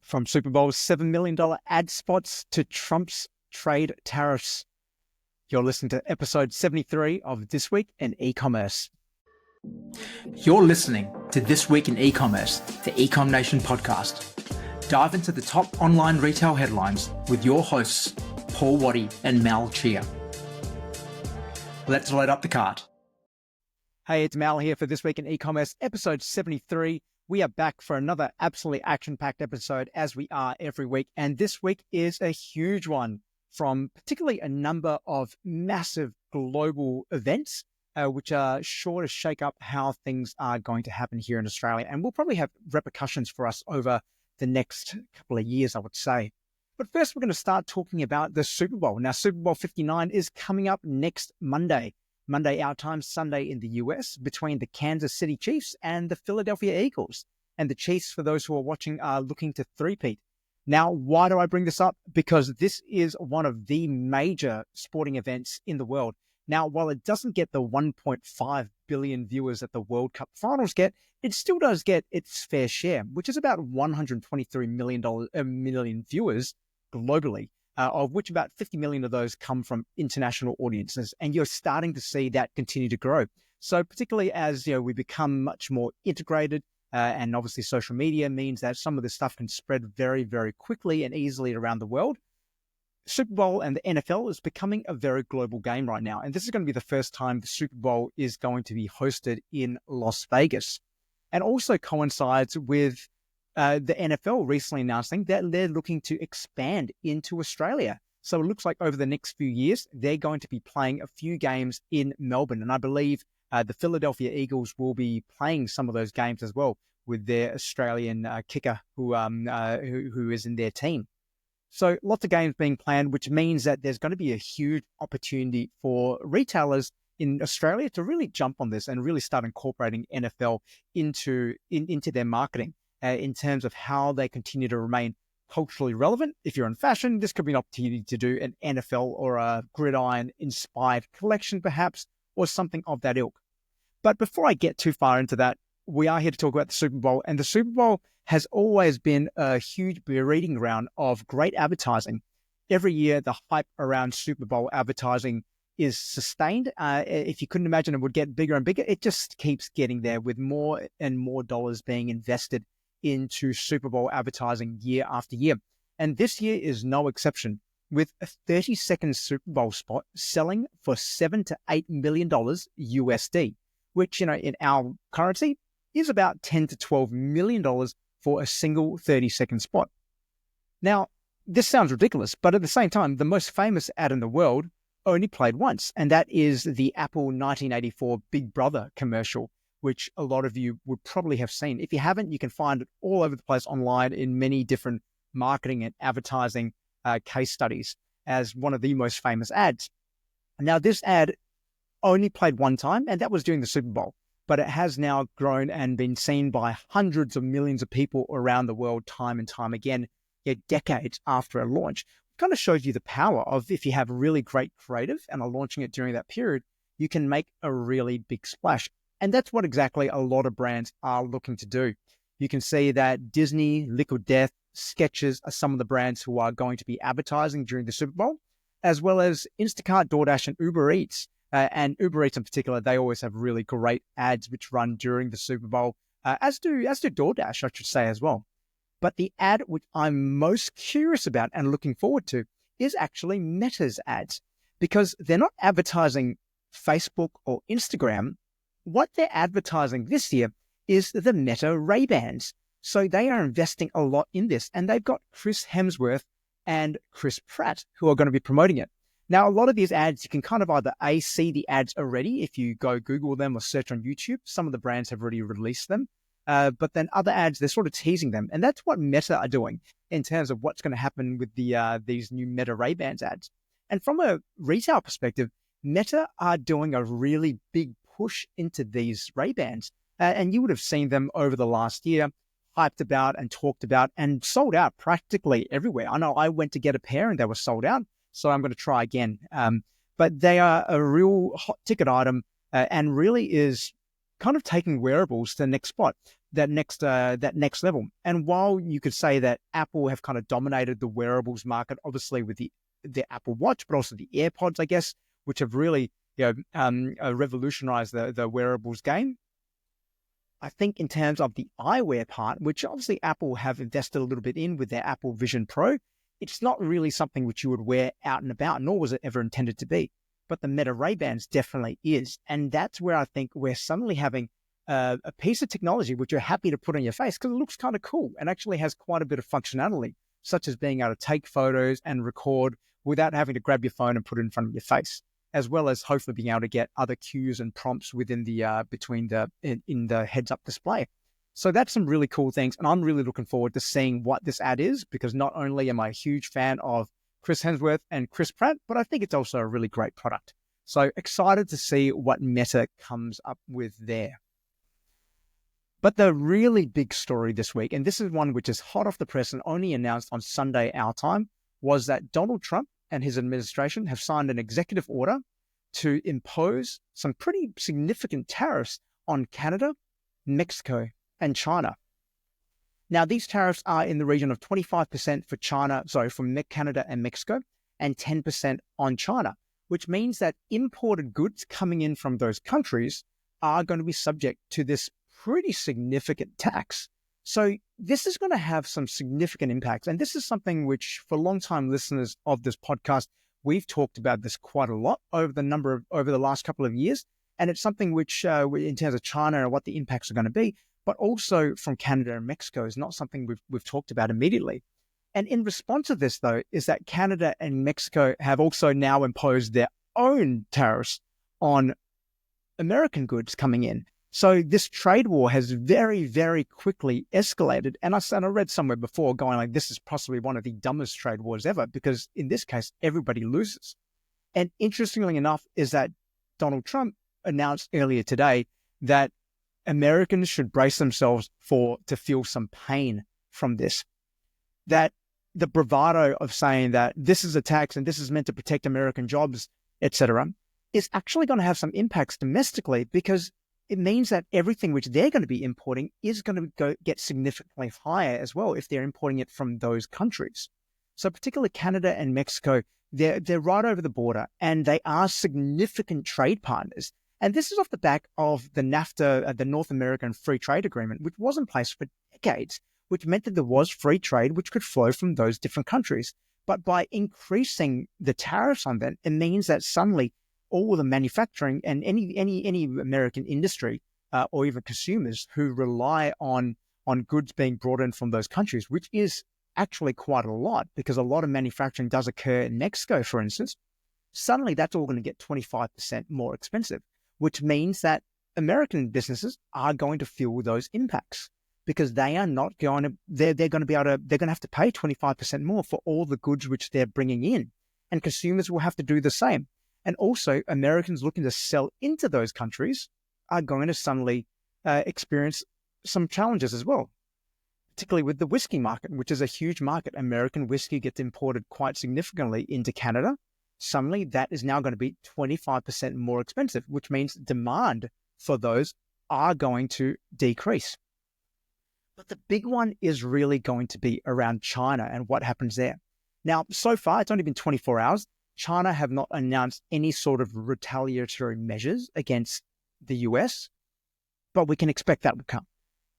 From Super Bowl's $7 million ad spots to Trump's trade tariffs. You're listening to episode 73 of This Week in eCommerce. You're listening to This Week in eCommerce, the Ecom Nation podcast. Dive into the top online retail headlines with your hosts, Paul Waddy and Mal Chia. Let's load up the cart. Hey, it's Mal here for This Week in eCommerce, episode 73. We are back for another absolutely action-packed episode, as we are every week. And this week is a huge one from particularly a number of massive global events, which are sure to shake up how things are going to happen here in Australia. And will probably have repercussions for us over the next couple of years, I would say. But first, we're going to start talking about the Super Bowl. Now, Super Bowl 59 is coming up next Monday our time, Sunday in the US, between the Kansas City Chiefs and the Philadelphia Eagles. And the Chiefs, for those who are watching, are looking to three-peat. Now, why do I bring this up? Because this is one of the major sporting events in the world. Now, while it doesn't get the 1.5 billion viewers that the World Cup finals get, it still does get its fair share, which is about 123 million viewers globally. Of which about 50 million of those come from international audiences. And you're starting to see that continue to grow. So particularly as we become much more integrated, and obviously social media means that some of this stuff can spread very, very quickly and easily around the world. Super Bowl and the NFL is becoming a very global game right now. And this is going to be the first time the Super Bowl is going to be hosted in Las Vegas. And also coincides with the NFL recently announcing that they're looking to expand into Australia. So it looks like over the next few years, they're going to be playing a few games in Melbourne. And I believe the Philadelphia Eagles will be playing some of those games as well with their Australian kicker who is in their team. So lots of games being planned, which means that there's going to be a huge opportunity for retailers in Australia to really jump on this and really start incorporating NFL into their marketing. In terms of how they continue to remain culturally relevant. If you're in fashion, this could be an opportunity to do an NFL or a gridiron-inspired collection, perhaps, or something of that ilk. But before I get too far into that, we are here to talk about the Super Bowl. And the Super Bowl has always been a huge breeding ground of great advertising. Every year, the hype around Super Bowl advertising is sustained. If you couldn't imagine it would get bigger and bigger, it just keeps getting there with more and more dollars being invested into Super Bowl advertising year after year. And this year is no exception, with a 30-second Super Bowl spot selling for $7 to $8 million USD, which, in our currency is about $10 to $12 million for a single 30-second spot. Now, this sounds ridiculous, but at the same time, the most famous ad in the world only played once, and that is the Apple 1984 Big Brother commercial, which a lot of you would probably have seen. If you haven't, you can find it all over the place online in many different marketing and advertising case studies as one of the most famous ads. Now, this ad only played one time, and that was during the Super Bowl, but it has now grown and been seen by hundreds of millions of people around the world time and time again, yet decades after a launch. It kind of shows you the power of, if you have really great creative and are launching it during that period, you can make a really big splash. And that's what exactly a lot of brands are looking to do. You can see that Disney, Liquid Death, Skechers are some of the brands who are going to be advertising during the Super Bowl, as well as Instacart, DoorDash, and Uber Eats. And Uber Eats in particular, they always have really great ads which run during the Super Bowl, as do DoorDash, I should say, as well. But the ad which I'm most curious about and looking forward to is actually Meta's ads, because they're not advertising Facebook or Instagram. What they're advertising this year is the Meta Ray-Bans. So they are investing a lot in this, and they've got Chris Hemsworth and Chris Pratt who are going to be promoting it. Now, a lot of these ads, you can kind of either see the ads already if you go Google them or search on YouTube. Some of the brands have already released them. But then other ads, they're sort of teasing them. And that's what Meta are doing in terms of what's going to happen with these new Meta Ray-Bans ads. And from a retail perspective, Meta are doing a really big push into these Ray-Bans. And you would have seen them over the last year, hyped about and talked about and sold out practically everywhere. I know I went to get a pair and they were sold out, so I'm going to try again. But they are a real hot ticket item and really is kind of taking wearables to the next spot. that next level. And while you could say that Apple have kind of dominated the wearables market, obviously with the Apple Watch, but also the AirPods, I guess, which have really revolutionized the wearables game. I think in terms of the eyewear part, which obviously Apple have invested a little bit in with their Apple Vision Pro, it's not really something which you would wear out and about, nor was it ever intended to be. But the Meta Ray-Bans definitely is. And that's where I think we're suddenly having a piece of technology which you're happy to put on your face because it looks kind of cool and actually has quite a bit of functionality, such as being able to take photos and record without having to grab your phone and put it in front of your face, as well as hopefully being able to get other cues and prompts within the in the heads-up display. So that's some really cool things, and I'm really looking forward to seeing what this ad is, because not only am I a huge fan of Chris Hemsworth and Chris Pratt, but I think it's also a really great product. So excited to see what Meta comes up with there. But the really big story this week, and this is one which is hot off the press and only announced on Sunday our time, was that Donald Trump and his administration have signed an executive order to impose some pretty significant tariffs on Canada, Mexico, and China. Now, these tariffs are in the region of 25% from Canada and Mexico, and 10% on China, which means that imported goods coming in from those countries are going to be subject to this pretty significant tax. So this is going to have some significant impacts. And this is something which, for long-time listeners of this podcast, we've talked about this quite a lot over the last couple of years. And it's something which, in terms of China and what the impacts are going to be, but also from Canada and Mexico, is not something we've talked about immediately. And in response to this, though, is that Canada and Mexico have also now imposed their own tariffs on American goods coming in. So this trade war has very, very quickly escalated. And I read somewhere before going like, this is possibly one of the dumbest trade wars ever, because in this case, everybody loses. And interestingly enough is that Donald Trump announced earlier today that Americans should brace themselves to feel some pain from this. That the bravado of saying that this is a tax and this is meant to protect American jobs, etc., is actually going to have some impacts domestically, because it means that everything which they're going to be importing is going to get significantly higher as well if they're importing it from those countries. So particularly Canada and Mexico, they're right over the border, and they are significant trade partners. And this is off the back of the NAFTA, the North American Free Trade Agreement, which was in place for decades, which meant that there was free trade which could flow from those different countries. But by increasing the tariffs on them, it means that suddenly all the manufacturing and any American industry or even consumers who rely on goods being brought in from those countries, which is actually quite a lot, because a lot of manufacturing does occur in Mexico, for instance, suddenly that's all going to get 25% more expensive, which means that American businesses are going to feel those impacts, because they are not going to, they're going to have to pay 25% more for all the goods which they're bringing in, and consumers will have to do the same. And also Americans looking to sell into those countries are going to suddenly experience some challenges as well, particularly with the whiskey market, which is a huge market. American whiskey gets imported quite significantly into Canada. Suddenly that is now going to be 25% more expensive, which means demand for those are going to decrease. But the big one is really going to be around China and what happens there. Now, so far, it's only been 24 hours. China have not announced any sort of retaliatory measures against the US, but we can expect that will come,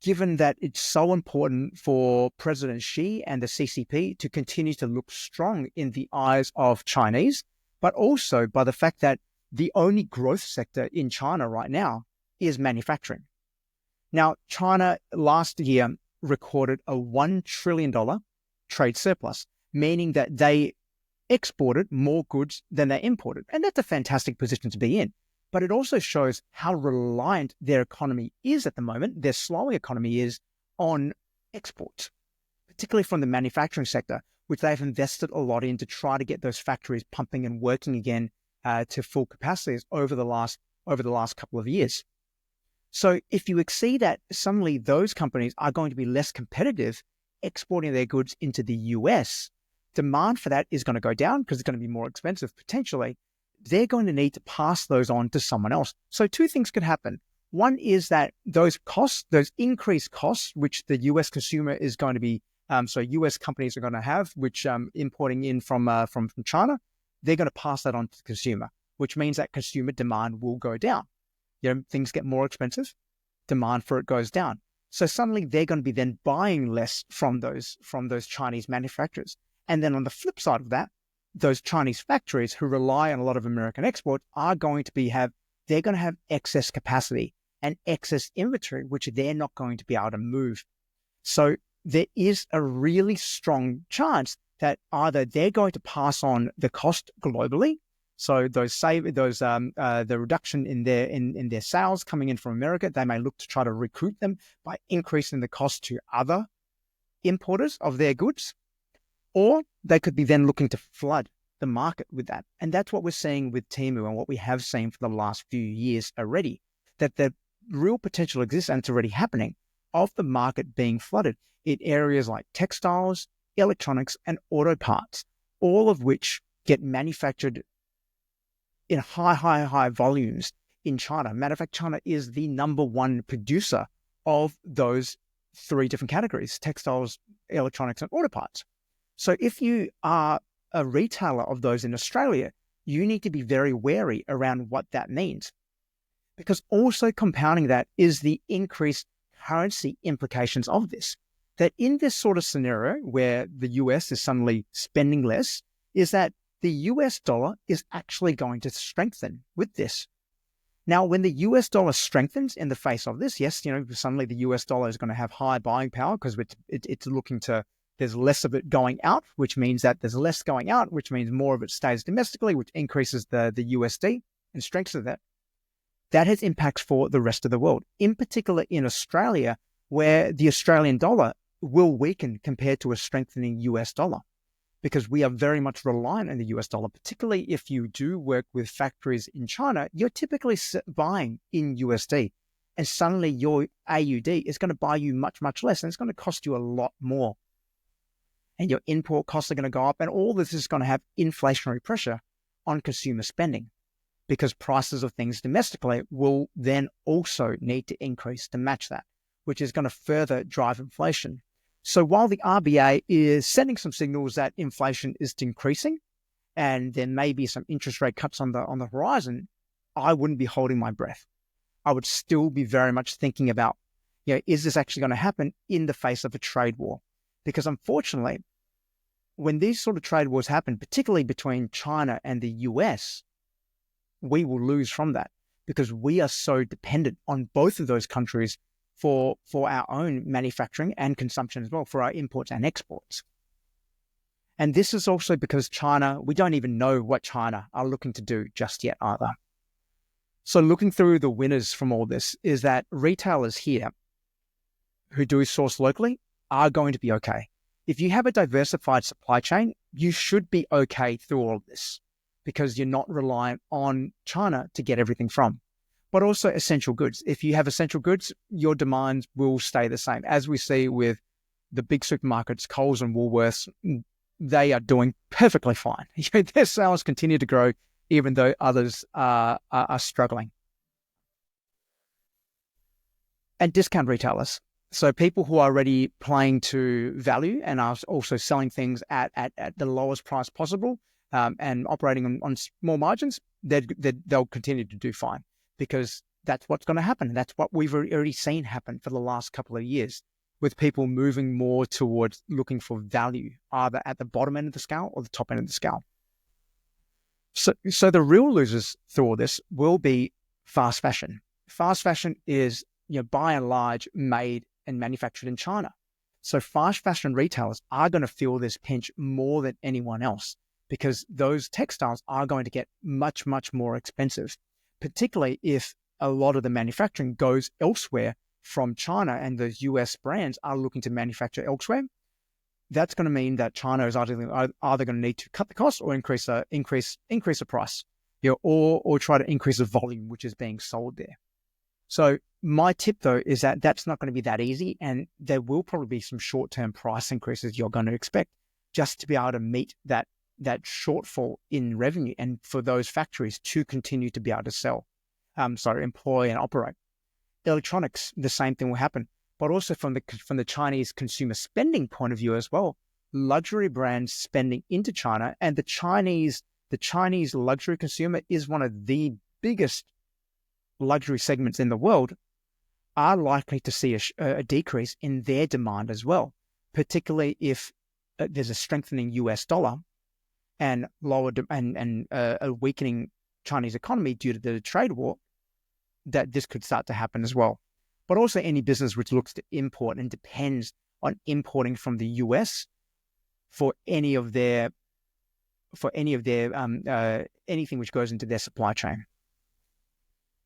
given that it's so important for President Xi and the CCP to continue to look strong in the eyes of Chinese, but also by the fact that the only growth sector in China right now is manufacturing. Now, China last year recorded a $1 trillion trade surplus, meaning that they exported more goods than they imported. And that's a fantastic position to be in. But it also shows how reliant their economy is at the moment, their slowing economy is, on exports, particularly from the manufacturing sector, which they've invested a lot in to try to get those factories pumping and working again to full capacities over the last couple of years. So if you see that suddenly those companies are going to be less competitive exporting their goods into the US, demand for that is going to go down because it's going to be more expensive potentially. They're going to need to pass those on to someone else. So two things could happen. One is that those costs, those increased costs, which the US consumer is going to be, so US companies are going to have, which importing in from China, they're going to pass that on to the consumer, which means that consumer demand will go down. Things get more expensive, demand for it goes down. So suddenly they're going to be then buying less from those Chinese manufacturers. And then on the flip side of that, those Chinese factories who rely on a lot of American exports are going to have excess capacity and excess inventory, which they're not going to be able to move. So there is a really strong chance that either they're going to pass on the cost globally, so the reduction in their sales coming in from America, they may look to try to recoup them by increasing the cost to other importers of their goods, or they could be then looking to flood the market with that. And that's what we're seeing with Temu and what we have seen for the last few years already, that the real potential exists, and it's already happening, of the market being flooded in areas like textiles, electronics, and auto parts, all of which get manufactured in high volumes in China. Matter of fact, China is the number one producer of those three different categories: textiles, electronics, and auto parts. So if you are a retailer of those in Australia, you need to be very wary around what that means. Because also compounding that is the increased currency implications of this. That in this sort of scenario where the US is suddenly spending less, is that the US dollar is actually going to strengthen with this. Now, when the US dollar strengthens in the face of this, yes, suddenly the US dollar is going to have high buying power because it's looking to, there's less of it going out, which means that there's less going out, which means more of it stays domestically, which increases the USD and strengthens that. That has impacts for the rest of the world, in particular in Australia, where the Australian dollar will weaken compared to a strengthening US dollar, because we are very much reliant on the US dollar, particularly if you do work with factories in China. You're typically buying in USD, and suddenly your AUD is going to buy you much, much less, and it's going to cost you a lot more. And your import costs are going to go up, and all this is going to have inflationary pressure on consumer spending, because prices of things domestically will then also need to increase to match that, which is going to further drive inflation. So while the RBA is sending some signals that inflation is increasing and there may be some interest rate cuts on the horizon, I wouldn't be holding my breath. I would still be very much thinking about, is this actually going to happen in the face of a trade war? Because unfortunately, when these sort of trade wars happen, particularly between China and the US, we will lose from that, because we are so dependent on both of those countries for our own manufacturing and consumption as well, for our imports and exports. And this is also because China, we don't even know what China are looking to do just yet either. So looking through the winners from all this is that retailers here who do source locally are going to be okay. If you have a diversified supply chain, you should be okay through all of this, because you're not reliant on China to get everything from. But also essential goods. If you have essential goods, your demands will stay the same. As we see with the big supermarkets, Coles and Woolworths, they are doing perfectly fine. Their sales continue to grow, even though others are struggling. And discount retailers. So people who are already playing to value and are also selling things at the lowest price possible, and operating on small margins, they'll continue to do fine, because that's what's going to happen. That's what we've already seen happen for the last couple of years, with people moving more towards looking for value, either at the bottom end of the scale or the top end of the scale. So the real losers through all this will be fast fashion. Fast fashion is, by and large, made and manufactured in China. So fast fashion retailers are going to feel this pinch more than anyone else, because those textiles are going to get much, much more expensive, particularly if a lot of the manufacturing goes elsewhere from China and those US brands are looking to manufacture elsewhere. That's going to mean that China is either going to need to cut the cost or increase the price, or try to increase the volume which is being sold there. So my tip, though, is that that's not going to be that easy, and there will probably be some short-term price increases you're going to expect just to be able to meet that shortfall in revenue, and for those factories to continue to be able to employ and operate. Electronics, the same thing will happen. But also from the Chinese consumer spending point of view as well, luxury brands spending into China, and the Chinese luxury consumer is one of the biggest luxury segments in the world, are likely to see a decrease in their demand as well, particularly if there's a strengthening US dollar and a weakening Chinese economy due to the trade war, that this could start to happen as well. But also any business which looks to import and depends on importing from the US for anything which goes into their supply chain.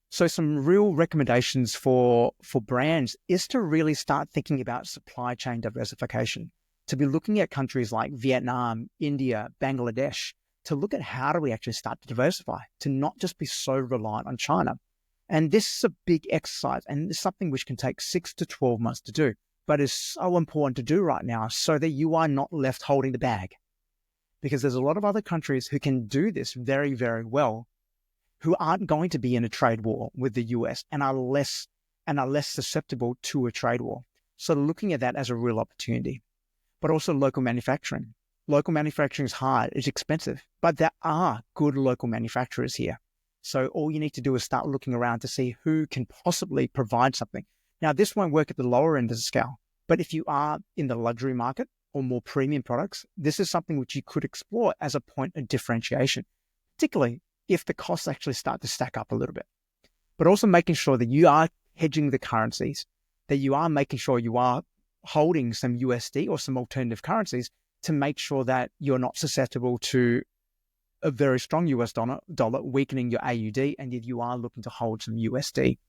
So some real recommendations for brands is to really start thinking about supply chain diversification, to be looking at countries like Vietnam, India, Bangladesh, to look at how do we actually start to diversify, to not just be so reliant on China. And this is a big exercise, and it's something which can take 6 to 12 months to do, but is so important to do right now so that you are not left holding the bag. Because there's a lot of other countries who can do this very, very well, who aren't going to be in a trade war with the US and are less susceptible to a trade war. So looking at that as a real opportunity. But also local manufacturing. Local manufacturing is hard, it's expensive, but there are good local manufacturers here. So all you need to do is start looking around to see who can possibly provide something. Now, this won't work at the lower end of the scale, but if you are in the luxury market or more premium products, this is something which you could explore as a point of differentiation, particularly if the costs actually start to stack up a little bit. But also making sure that you are hedging the currencies, that you are making sure you are holding some USD or some alternative currencies to make sure that you're not susceptible to a very strong US dollar weakening your AUD, and if you are looking to hold some USD.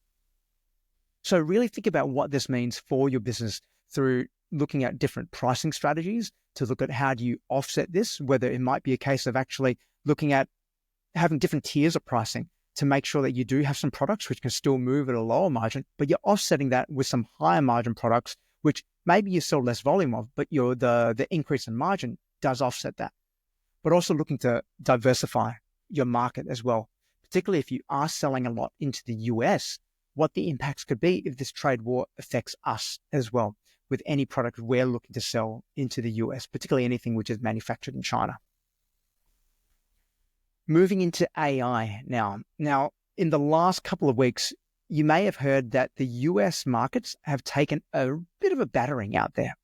So really think about what this means for your business through looking at different pricing strategies to look at how do you offset this, whether it might be a case of actually looking at having different tiers of pricing to make sure that you do have some products which can still move at a lower margin, but you're offsetting that with some higher margin products, which maybe you sell less volume of, but the increase in margin does offset that. But also looking to diversify your market as well, particularly if you are selling a lot into the US, what the impacts could be if this trade war affects us as well, with any product we're looking to sell into the US, particularly anything which is manufactured in China. Moving into AI now. Now, in the last couple of weeks, you may have heard that the US markets have taken a bit of a battering out there.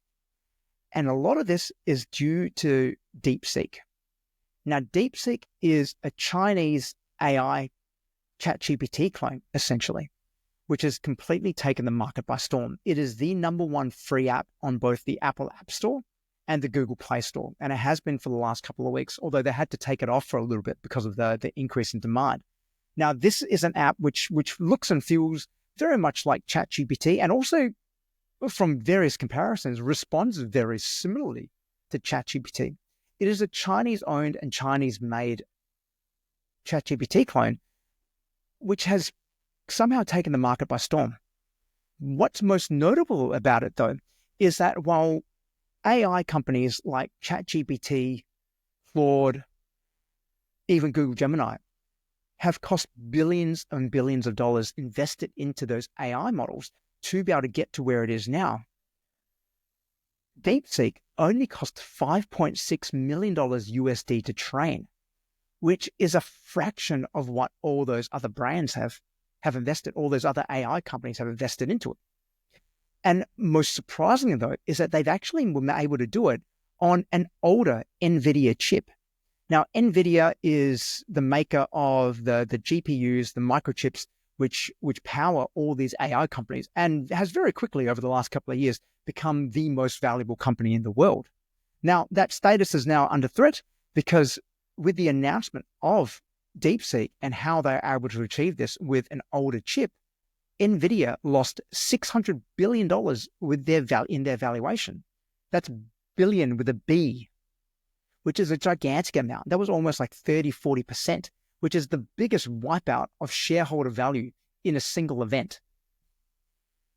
And a lot of this is due to DeepSeek. Now, DeepSeek is a Chinese AI ChatGPT clone, essentially, which has completely taken the market by storm. It is the #1 free app on both the Apple App Store and the Google Play Store. And it has been for the last couple of weeks, although they had to take it off for a little bit because of the increase in demand. Now, this is an app which looks and feels very much like ChatGPT, and also from various comparisons responds very similarly to ChatGPT. It is a Chinese-owned and Chinese-made ChatGPT clone, which has somehow taken the market by storm. What's most notable about it, though, is that while AI companies like ChatGPT, Claude, even Google Gemini have cost billions and billions of dollars invested into those AI models to be able to get to where it is now, DeepSeek only cost $5.6 million USD to train, which is a fraction of what all those other brands have invested, all those other AI companies have invested into it. And most surprisingly, though, is that they've actually been able to do it on an older NVIDIA chip. Now, NVIDIA is the maker of the GPUs, the microchips, which power all these AI companies, and has very quickly over the last couple of years become the most valuable company in the world. Now, that status is now under threat because with the announcement of DeepSeek and how they're able to achieve this with an older chip, NVIDIA lost $600 billion in their valuation. That's billion with a B, which is a gigantic amount. That was almost like 30-40%, which is the biggest wipeout of shareholder value in a single event.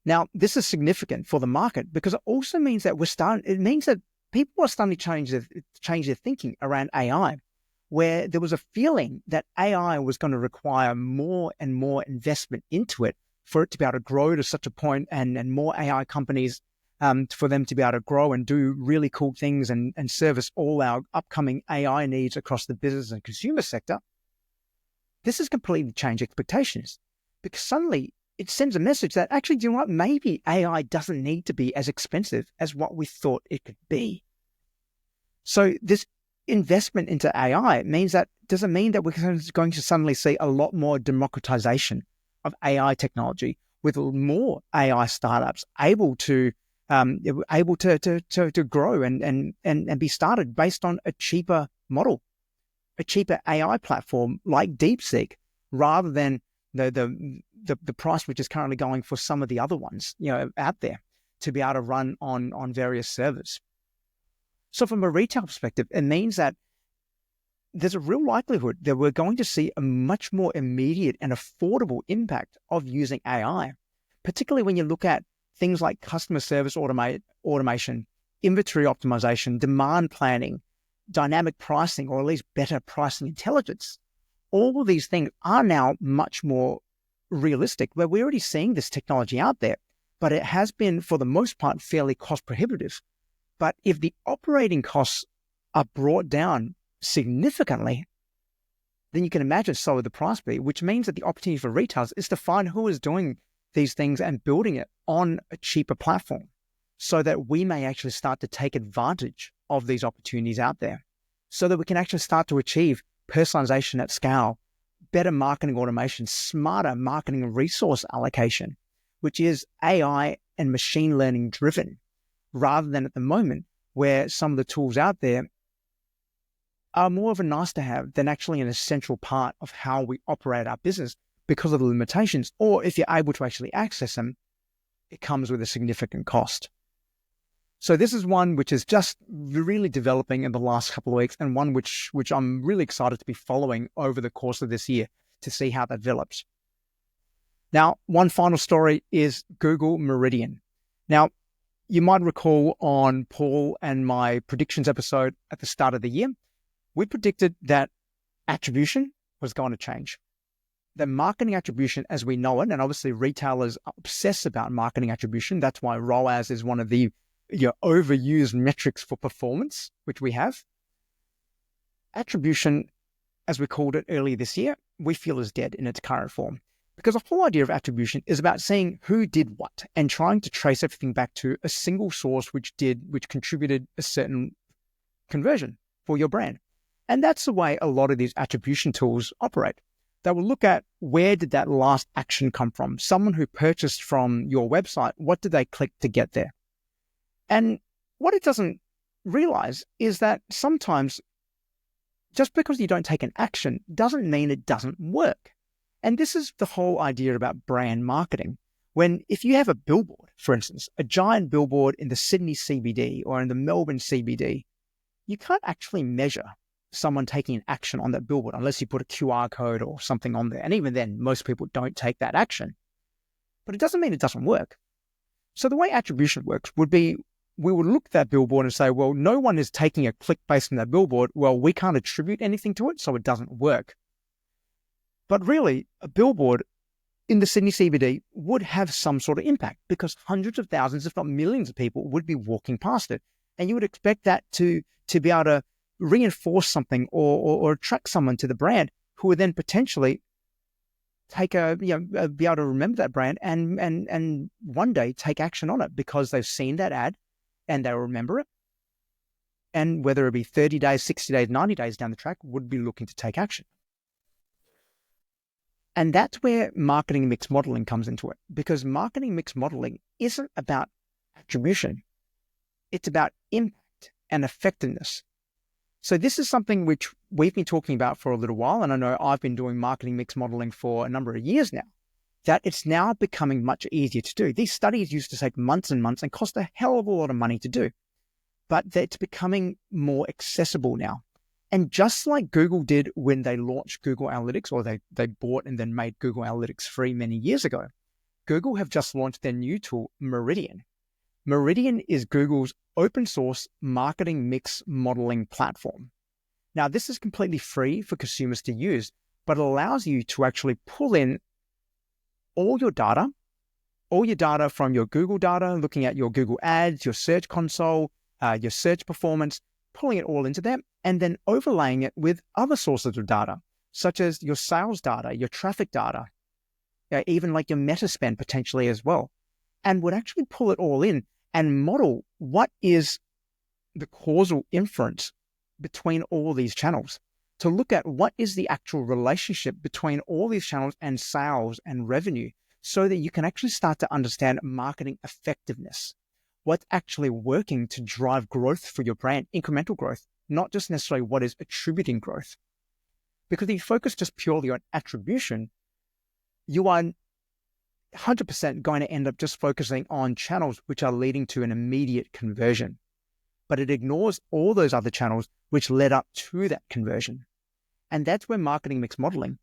Now, this is significant for the market because it also means that people are starting to change their thinking around AI, where there was a feeling that AI was going to require more and more investment into it for it to be able to grow to such a point and more AI companies for them to be able to grow and do really cool things and service all our upcoming AI needs across the business and consumer sector, this has completely changed expectations, because suddenly it sends a message that actually, do you know what, maybe AI doesn't need to be as expensive as what we thought it could be. So this investment into AI doesn't mean that we're going to suddenly see a lot more democratization of AI technology, with more AI startups able to grow and be started based on a cheaper model, a cheaper AI platform like DeepSeek, rather than the price which is currently going for some of the other ones, out there, to be able to run on various servers. So from a retail perspective, it means that there's a real likelihood that we're going to see a much more immediate and affordable impact of using AI, particularly when you look at things like customer service automation, inventory optimization, demand planning, dynamic pricing, or at least better pricing intelligence. All of these things are now much more realistic, where we're already seeing this technology out there, but it has been, for the most part, fairly cost prohibitive. But if the operating costs are brought down significantly, then you can imagine so would the price be, which means that the opportunity for retailers is to find who is doing these things and building it on a cheaper platform, so that we may actually start to take advantage of these opportunities out there, so that we can actually start to achieve personalization at scale, better marketing automation, smarter marketing and resource allocation, which is AI and machine learning driven, rather than at the moment where some of the tools out there are more of a nice to have than actually an essential part of how we operate our business because of the limitations. Or if you're able to actually access them, it comes with a significant cost. So this is one which is just really developing in the last couple of weeks, and one which I'm really excited to be following over the course of this year to see how that develops. Now, one final story is Google Meridian. Now, you might recall on Paul and my predictions episode at the start of the year, we predicted that attribution was going to change. The marketing attribution as we know it, and obviously retailers are obsessed about marketing attribution. That's why ROAS is one of the overused metrics for performance, which we have. Attribution, as we called it earlier this year, we feel is dead in its current form. Because the whole idea of attribution is about seeing who did what and trying to trace everything back to a single source which contributed a certain conversion for your brand. And that's the way a lot of these attribution tools operate. They will look at, where did that last action come from? Someone who purchased from your website, what did they click to get there? And what it doesn't realize is that sometimes just because you don't take an action doesn't mean it doesn't work. And this is the whole idea about brand marketing. If you have a billboard, for instance, a giant billboard in the Sydney CBD or in the Melbourne CBD, you can't actually measure someone taking an action on that billboard unless you put a QR code or something on there. And even then, most people don't take that action. But it doesn't mean it doesn't work. So the way attribution works would be, we would look at that billboard and say, well, no one is taking a click based on that billboard. Well, we can't attribute anything to it, so it doesn't work. But really, a billboard in the Sydney CBD would have some sort of impact, because hundreds of thousands, if not millions of people would be walking past it. And you would expect that to be able to reinforce something or attract someone to the brand, who would then potentially be able to remember that brand and one day take action on it, because they've seen that ad and they'll remember it. And whether it be 30 days, 60 days, 90 days down the track, would be looking to take action. And that's where marketing mix modeling comes into it, because marketing mix modeling isn't about attribution. It's about impact and effectiveness. So this is something which we've been talking about for a little while, and I know I've been doing marketing mix modeling for a number of years now, that it's now becoming much easier to do. These studies used to take months and months and cost a hell of a lot of money to do, but it's becoming more accessible now. And just like Google did when they launched Google Analytics, or they bought and then made Google Analytics free many years ago, Google have just launched their new tool, Meridian. Meridian is Google's open source marketing mix modeling platform. Now, this is completely free for consumers to use, but it allows you to actually pull in all your data from your Google data, looking at your Google ads, your search console, your search performance, pulling it all into them, and then overlaying it with other sources of data, such as your sales data, your traffic data, even like your meta spend potentially as well, and would actually pull it all in and model what is the causal inference between all these channels, to look at what is the actual relationship between all these channels and sales and revenue, so that you can actually start to understand marketing effectiveness, what's actually working to drive growth for your brand, incremental growth, not just necessarily what is attributing growth. Because if you focus just purely on attribution, you are 100% going to end up just focusing on channels which are leading to an immediate conversion. But it ignores all those other channels which led up to that conversion. And that's where marketing mix modeling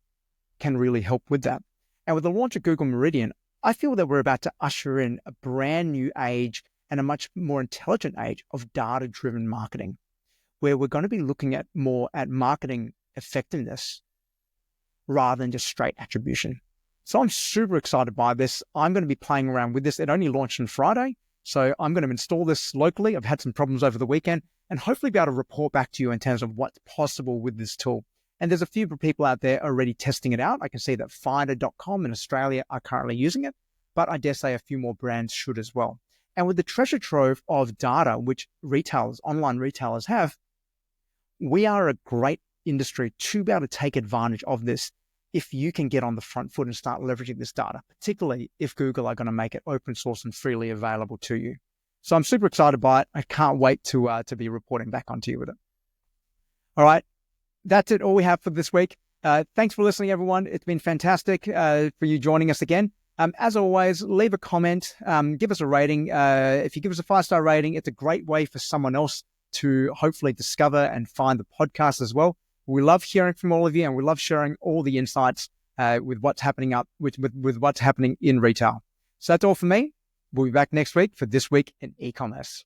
can really help with that. And with the launch of Google Meridian, I feel that we're about to usher in a brand new age and a much more intelligent age of data-driven marketing, where we're going to be looking at more at marketing effectiveness rather than just straight attribution. So I'm super excited by this. I'm going to be playing around with this. It only launched on Friday, so I'm going to install this locally. I've had some problems over the weekend and hopefully be able to report back to you in terms of what's possible with this tool. And there's a few people out there already testing it out. I can see that Finder.com in Australia are currently using it, but I dare say a few more brands should as well. And with the treasure trove of data which retailers, online retailers have, we are a great industry to be able to take advantage of this if you can get on the front foot and start leveraging this data, particularly if Google are going to make it open source and freely available to you. So I'm super excited by it. I can't wait to be reporting back onto you with it. All right. That's it, all we have for this week. Thanks for listening, everyone. It's been fantastic for you joining us again. As always, leave a comment, give us a rating. If you give us a 5-star rating, it's a great way for someone else to hopefully discover and find the podcast as well. We love hearing from all of you, and we love sharing all the insights with what's happening with what's happening in retail. So that's all for me. We'll be back next week for This Week in E-commerce.